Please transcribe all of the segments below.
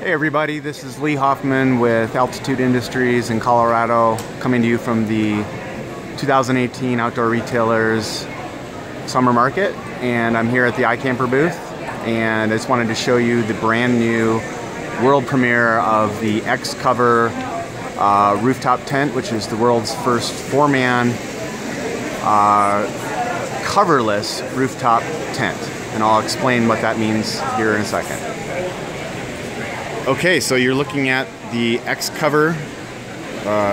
Hey everybody, this is Lee Hoffman with Altitude Industries in Colorado, coming to you from the 2018 Outdoor Retailers Summer Market, and I'm here at the iCamper booth, and I just wanted to show you the brand new world premiere of the X-Cover rooftop tent, which is the world's first four-man coverless rooftop tent, and I'll explain what that means here in a second. Okay, so you're looking at the X-Cover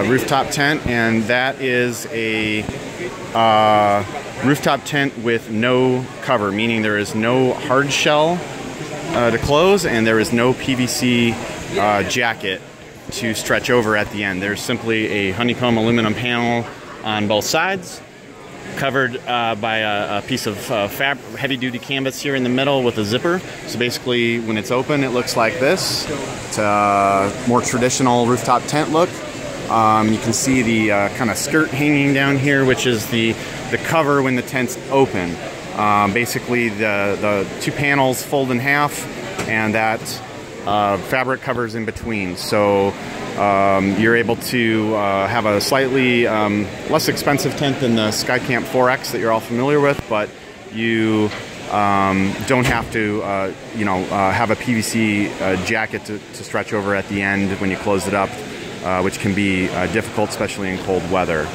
rooftop tent, and that is a rooftop tent with no cover, meaning there is no hard shell to close and there is no PVC jacket to stretch over at the end. There's simply a honeycomb aluminum panel on both sides, covered by a piece of heavy-duty canvas here in the middle with a zipper. So basically, when it's open, it looks like this. It's a more traditional rooftop tent look. You can see the kind of skirt hanging down here, which is the cover when the tent's open. Basically, the two panels fold in half, and that fabric covers in between. So you're able to have a slightly less expensive tent than the SkyCamp 4X that you're all familiar with, but you don't have to have a PVC jacket to stretch over at the end when you close it up, which can be difficult, especially in cold weather.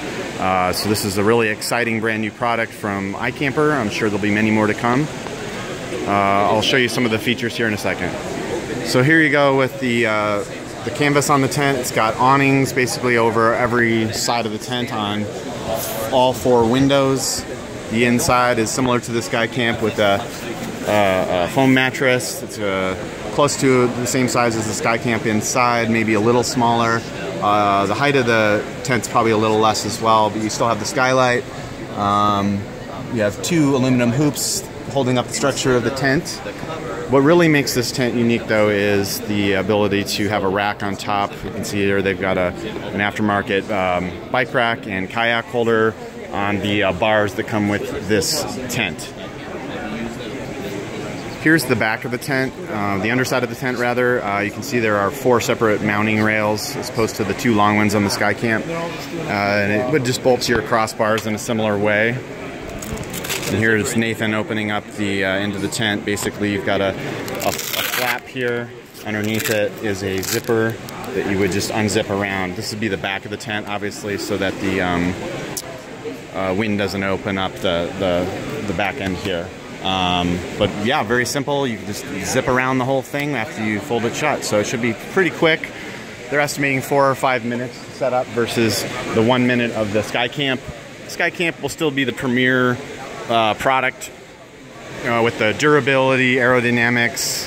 So this is a really exciting brand new product from iCamper. I'm sure there'll be many more to come. I'll show you some of the features here in a second. So here you go with the canvas on the tent. It's got awnings basically over every side of the tent on all four windows. The inside is similar to the SkyCamp with a foam mattress. It's close to the same size as the SkyCamp inside, maybe a little smaller. The height of the tent's probably a little less as well, but you still have the skylight. You have two aluminum hoops holding up the structure of the tent. What really makes this tent unique, though, is the ability to have a rack on top. You can see here they've got an aftermarket bike rack and kayak holder on the bars that come with this tent. Here's the back of the tent, the underside of the tent rather. You can see there are four separate mounting rails as opposed to the two long ones on the SkyCamp. And it would just bolt to your crossbars in a similar way. And here's Nathan opening up the end of the tent. Basically, you've got a flap here. Underneath it is a zipper that you would just unzip around. This would be the back of the tent, obviously, so that the wind doesn't open up the back end here. But yeah, very simple. You can just zip around the whole thing after you fold it shut. So it should be pretty quick. They're estimating 4 or 5 minutes to set up versus the 1 minute of the SkyCamp. SkyCamp will still be the premier product with the durability, aerodynamics,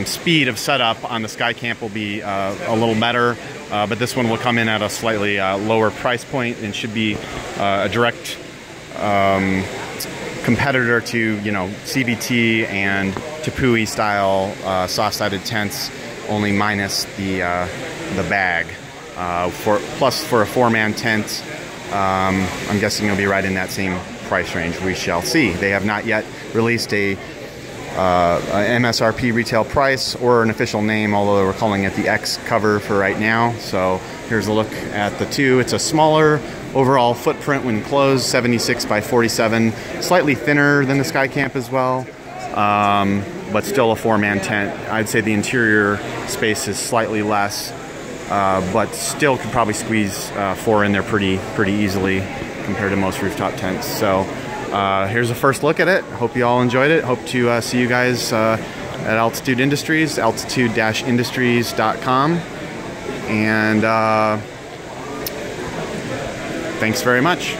speed of setup on the SkyCamp will be a little better, but this one will come in at a slightly lower price point and should be a direct competitor to CVT and Tepui style soft-sided tents, only minus the bag. Plus for a four-man tent, I'm guessing it'll be right in that same price range. We shall see. They have not yet released a MSRP retail price or an official name, although we're calling it the X-Cover for right now. So here's a look at the two. It's a smaller overall footprint when closed, 76 by 47, slightly thinner than the SkyCamp as well, but still a four-man tent. I'd say the interior space is slightly less, but still could probably squeeze four in there pretty easily compared to most rooftop tents. So here's a first look at it. Hope you all enjoyed it. Hope to see you guys at Altitude Industries, altitude-industries.com. And thanks very much.